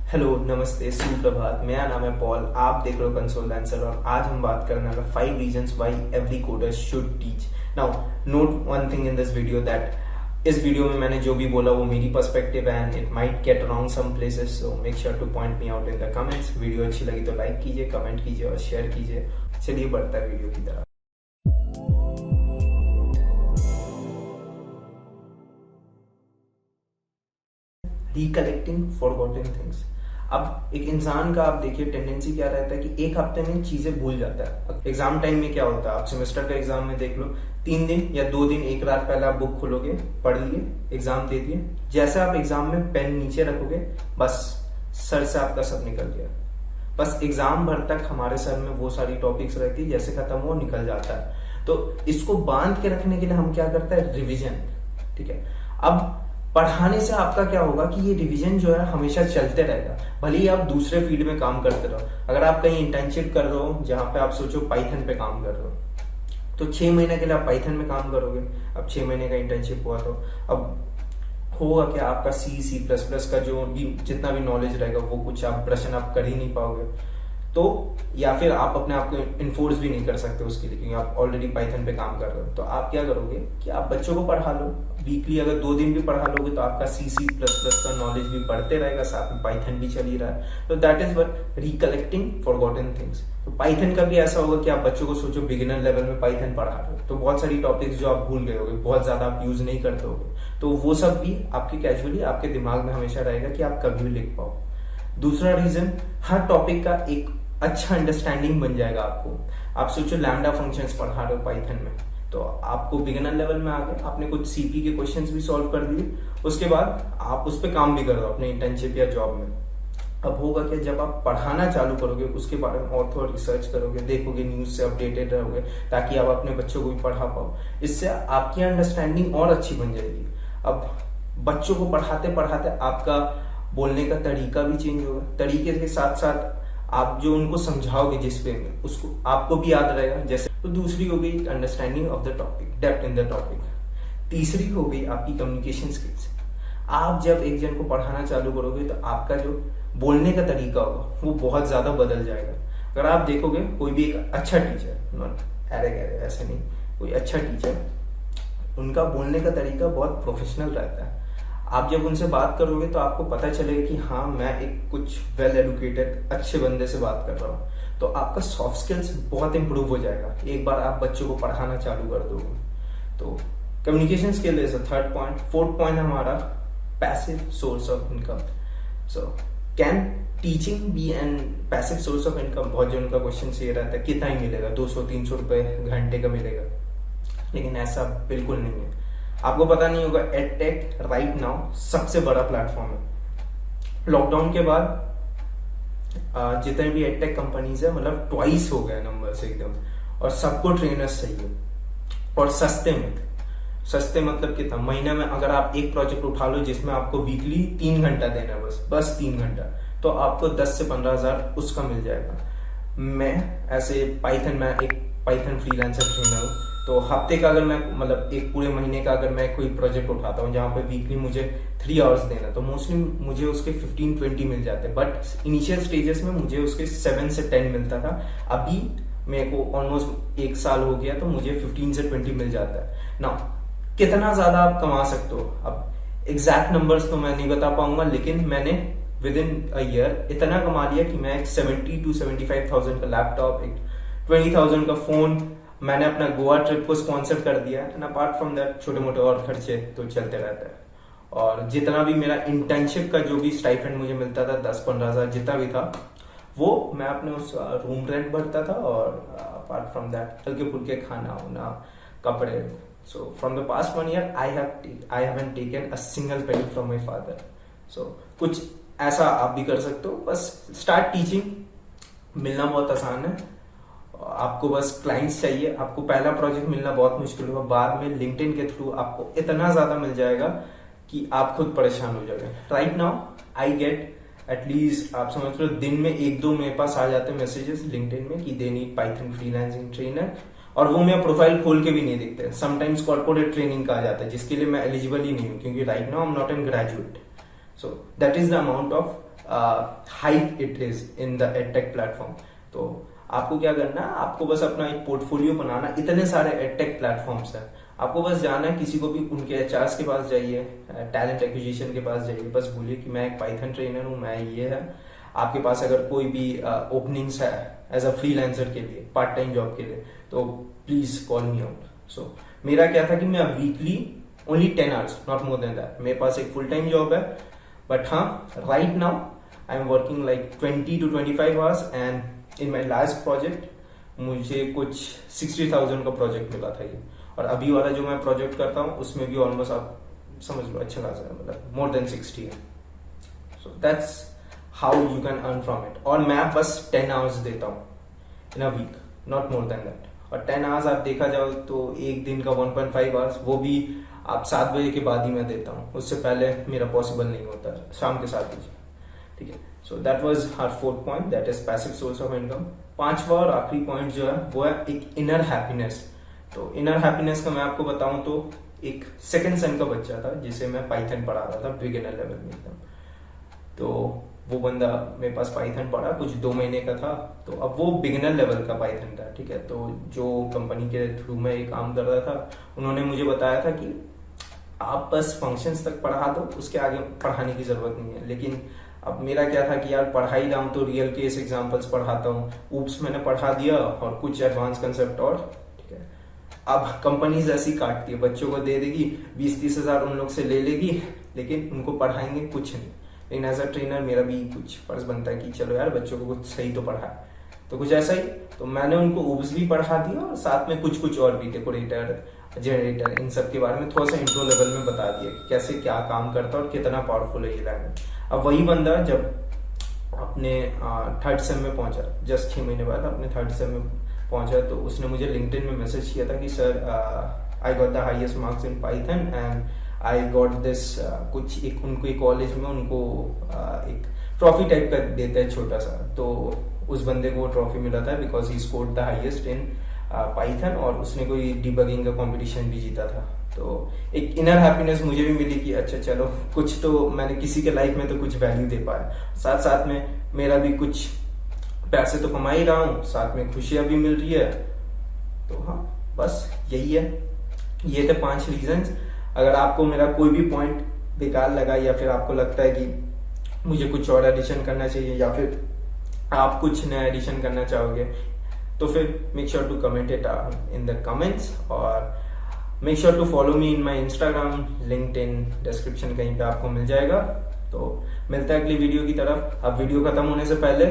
Hello, नमस्ते, सुप्रभात। मेरा नाम है पॉल। आप देख रहे हो कंसोल आंसर और आज हम बात करने वाले 5 reasons why every coder should teach. Now note one thing in this video that इस वीडियो में मैंने जो भी बोला वो मेरी पर्सपेक्टिव है and it might get wrong some places, so make sure to point me out in the comments. Video अच्छी लगी तो लाइक कीजिए, कमेंट कीजिए और शेयर कीजिए। चलिए बढ़ता है वीडियो की तरफ। Recollecting forgotten things. अब एक इंसान का आप देखिए टेंडेंसी क्या रहता है कि एक हफ्ते में चीजें भूल जाता है। एग्जाम टाइम में क्या होता है, आप सेमेस्टर का एग्जाम में देख लो, 3 दिन या 2 दिन एक रात पहले आप बुक खोलोगे, पढ़ लिए, एग्जाम दे दिए। जैसे आप एग्जाम में पेन नीचे रखोगे बस सर से आपका सब निकल गया। बस एग्जाम भर तक हमारे सर में वो सारी टॉपिक्स रहती है, जैसे खत्म हो निकल जाता है। तो इसको बांध के रखने के लिए हम क्या करते हैं, रिविजन। ठीक है, अब पढ़ाने से आपका क्या होगा कि ये रिवीजन जो है हमेशा चलते रहेगा, भले ही आप दूसरे फील्ड में काम करते रहो। अगर आप कहीं इंटर्नशिप कर रहे हो जहां पे आप सोचो पाइथन पे काम कर रहे हो, तो 6 महीने के लिए आप पाइथन में काम करोगे। अब 6 महीने का इंटर्नशिप हुआ तो अब होगा क्या, आपका सी प्लस प्लस का जो भी जितना भी नॉलेज रहेगा वो कुछ आप ब्रशन आप कर ही नहीं पाओगे। तो या फिर आप अपने आप को इन्फोर्स भी नहीं कर सकते उसके लिए, क्योंकि आप ऑलरेडी पाइथन पे काम कर रहे हो। तो आप क्या करोगे कि आप बच्चों को पढ़ा लो वीकली। अगर 2 दिन भी पढ़ा लोगे तो आपका सी प्लस प्लस का नॉलेज भी बढ़ते रहेगा, साथ में पाइथन भी चल ही रहा है। तो that is what recollecting forgotten things. तो पाइथन का भी ऐसा होगा कि आप बच्चों को सोचो बिगिनर लेवल में पाइथन पढ़ा रहे हो, तो बहुत सारी टॉपिक्स जो आप भूल गए होगे, बहुत ज्यादा आप यूज नहीं करते होगे, तो वो सब भी आपके कैजुअली आपके दिमाग में हमेशा रहेगा कि आप कभी भी लिख पाओ। दूसरा रीजन, हर टॉपिक का एक अच्छा अंडरस्टैंडिंग बन जाएगा आपको। आप सोचो लैम्डा फंक्शंस पढ़ा रहे हो पाइथन में, तो आपको बिगिनर लेवल में आ गए, आपने कुछ सीपी के क्वेश्चंस भी सॉल्व कर दिए, उसके बाद आप उस पर काम भी कर रहे हो अपने इंटर्नशिप या जॉब में। अब होगा कि जब आप पढ़ाना चालू करोगे उसके बारे में और थोड़ा रिसर्च करोगे, देखोगे, न्यूज से अपडेटेड रहोगे, ताकि आप अपने बच्चों को भी पढ़ा पाओ। इससे आपकी अंडरस्टैंडिंग और अच्छी बन जाएगी। अब बच्चों को पढ़ाते पढ़ाते आपका बोलने का तरीका भी चेंज होगा। तरीके के साथ साथ आप जो उनको समझाओगे जिस वे में, उसको आपको भी याद रहेगा। जैसे तो दूसरी हो गई understanding of the topic, depth in the topic. तीसरी हो गई आपकी कम्युनिकेशन स्किल्स। आप जब एक जन को पढ़ाना चालू करोगे तो आपका जो बोलने का तरीका होगा वो बहुत ज्यादा बदल जाएगा। अगर आप देखोगे कोई भी एक अच्छा टीचर, नॉट एरे ऐसे नहीं, कोई अच्छा टीचर, उनका बोलने का तरीका बहुत प्रोफेशनल रहता है। आप जब उनसे बात करोगे तो आपको पता चलेगा कि हाँ, मैं एक कुछ वेल एडुकेटेड अच्छे बंदे से बात कर रहा हूँ। तो आपका सॉफ्ट स्किल्स बहुत इंप्रूव हो जाएगा एक बार आप बच्चों को पढ़ाना चालू कर दोगे। तो communication skill is a third point. Fourth point हमारा passive source of income. So can teaching be an passive source of income? बहुत जो उनका क्वेश्चन ये रहता है कितना ही मिलेगा, 200-300 रुपए घंटे का मिलेगा, लेकिन ऐसा बिल्कुल नहीं है। आपको पता नहीं होगा, एडटेक राइट नाउ सबसे बड़ा प्लेटफॉर्म है। लॉकडाउन के बाद जितने भी एडटेक कंपनीज है, मतलब ट्वाइस हो गया नंबर से एकदम, और सबको ट्रेनर्स चाहिए और सस्ते में। सस्ते मतलब कितना, महीने में अगर आप एक प्रोजेक्ट उठा लो जिसमें आपको वीकली 3 घंटा देना है, बस 3 घंटा, तो आपको 10 से 15 हजार उसका मिल जाएगा। मैं ऐसे पाइथन में एक पाइथन फ्रीलांसर ट्रेनर हूँ, तो हफ्ते का अगर मैं मतलब एक पूरे महीने का अगर मैं कोई प्रोजेक्ट उठाता हूँ जहाँ पे वीकली मुझे 3 आवर्स देना, तो मोस्टली मुझे उसके 15-20 मिल जाते हैं। बट इनिशियल स्टेजेस में मुझे उसके 7 से 10 मिलता था। अभी मेरे को ऑलमोस्ट 1 साल हो गया तो मुझे 15 से 20 मिल जाता है ना। कितना ज्यादा आप कमा सकते हो, अब एग्जैक्ट नंबर्स तो मैं नहीं बता पाऊंगा, लेकिन मैंने विद इन अ ईयर इतना कमा लिया कि मैं एक 70 to 75,000 का लैपटॉप, एक 20,000 का फोन, मैंने अपना गोवा ट्रिप को स्पॉन्सर कर दिया। एंड अपार्ट फ्रॉम दैट छोटे मोटे और खर्चे तो चलते रहते हैं। और जितना भी मेरा इंटर्नशिप का जो भी स्टाइपेंड मुझे मिलता था, 10-15 हजार जितना भी था, वो मैं अपने उस रूम रेंट भरता था। और अपार्ट फ्रॉम दैट हल्के फुल्के खाना वाना, कपड़े। So from the past 1 year I haven't taken a single penny from my father. So कुछ ऐसा आप भी कर सकते हो। बस स्टार्ट टीचिंग, मिलना बहुत आसान है। आपको बस क्लाइंट्स चाहिए। आपको पहला प्रोजेक्ट मिलना बहुत मुश्किल होगा, बाद में लिंक्डइन के थ्रू आपको इतना ज्यादा मिल जाएगा कि आप खुद परेशान हो जाओगे। Right now I get at least, आप समझ लो, दिन में 1-2 मेरे पास आ जाते हैं मैसेजेस लिंक्डइन में कि they need Python freelancing trainer, और वो मेरा प्रोफाइल खोल के भी नहीं देखते। समटाइम्स कॉर्पोरेट ट्रेनिंग का आ जाता है जिसके लिए मैं एलिजिबल ही नहीं हूँ, क्योंकि right now I am not an graduate. So that is the amount of hype it is in the edtech platform. तो आपको क्या करना है, आपको बस अपना एक पोर्टफोलियो बनाना। इतने सारे एडटेक प्लेटफॉर्म्स हैं, आपको बस जाना है, किसी को भी उनके एचआर्स के पास जाइए, टैलेंट एक्विजिशन के पास जाइए, बस बोलिए कि मैं एक पाइथन ट्रेनर हूँ, मैं ये है। आपके पास अगर कोई भी ओपनिंग्स है एज अ फ्रीलांसर के लिए, पार्ट टाइम जॉब के लिए, तो प्लीज कॉल मी आउट। सो मेरा क्या था कि मैं weekly only 10 hours, not more than that. मेरे पास एक फुल टाइम जॉब है, बट हाँ right now I am working like 20 to 25 hours. And in my last project मुझे कुछ 60,000 का प्रोजेक्ट मिला था ये, और अभी वाला जो मैं प्रोजेक्ट करता हूँ उसमें भी ऑलमोस्ट आप समझ लो अच्छा खासा है, मतलब मोर देन 60 है। So that's how you can earn from it. और मैं बस 10 आवर्स देता हूँ in a week, not more than that. और 10 आवर्स आप देखा जाओ तो एक दिन का 1.5 आवर्स, वो भी आप 7 बजे के बाद ही मैं देता हूँ, उससे पहले मेरा पॉसिबल नहीं होता, शाम के 7 बजे। ठीक है, so that was our fourth point, that is passive source of income. पांचवा और आखिरी पॉइंट जो है वो है एक इनर हैप्पीनेस। तो इनर हैप्पीनेस का मैं आपको बताऊं तो एक सेकंड सन का बच्चा था जिसे मैं पाइथन पढ़ा रहा था बिगिनर लेवल में एकदम। तो वो बंदा मेरे पास पाइथन पढ़ा, कुछ 2 महीने का था, तो अब वो बिगिनर लेवल का पाइथन था। ठीक है, तो जो कंपनी के थ्रू में ये काम कर रहा था, उन्होंने मुझे बताया था कि आप बस फंक्शंस तक पढ़ा दो, उसके आगे पढ़ाने की जरूरत नहीं है। लेकिन अब मेरा क्या था कि यार पढ़ा ही रहा हूं तो रियल केस एग्जांपल्स पढ़ाता हूँ। ऊप्स मैंने पढ़ा दिया और कुछ एडवांस कंसेप्ट और। ठीक है, अब कंपनीज ऐसी काटती है, बच्चों को दे देगी 20-30 हजार उन लोग से ले लेगी, लेकिन उनको पढ़ाएंगे कुछ नहीं। लेकिन एज अ ट्रेनर मेरा भी कुछ फर्ज बनता है कि चलो यार बच्चों को कुछ सही तो पढ़ाए। तो कुछ ऐसा ही, तो मैंने उनको ऊप्स भी पढ़ा दिया और साथ में कुछ और भी, डेकोरेटर, जनरेटर, इन सब के बारे में थोड़ा सा इंट्रो लेवल में बता दिया कि कैसे क्या काम करता है और कितना पावरफुल है ये लैंग्वेज। अब वही बंदा जब अपने 3rd सेम में पहुंचा, जस्ट 6 महीने बाद अपने 3rd सेम में पहुंचा, तो उसने मुझे लिंक्डइन में मैसेज किया था कि sir I got the highest marks in Python and I got this. कुछ एक उनको एक कॉलेज में उनको एक ट्रॉफी टाइप का देता है छोटा सा, तो उस बंदे को वो ट्रॉफी मिला था because he scored the highest in Python, और उसने कोई डिबगिंग का कंपटीशन भी जीता था। तो एक इनर हैप्पीनेस मुझे भी मिली कि अच्छा चलो कुछ तो मैंने किसी के लाइफ में तो कुछ वैल्यू दे पाया, साथ साथ में मेरा भी कुछ पैसे तो कमा ही रहा हूँ, साथ में खुशियां भी मिल रही है। तो हाँ बस यही है, ये थे 5 रीजंस। अगर आपको मेरा कोई भी पॉइंट बेकार लगा या फिर आपको लगता है कि मुझे कुछ और एडिशन करना चाहिए या फिर आप कुछ नया एडिशन करना चाहोगे, तो फिर make sure to comment it in the comments, और make sure to follow me in my Instagram, LinkedIn, description कहीं पे आपको मिल जाएगा। तो मिलता है अगली वीडियो की तरफ। अब वीडियो खत्म होने से पहले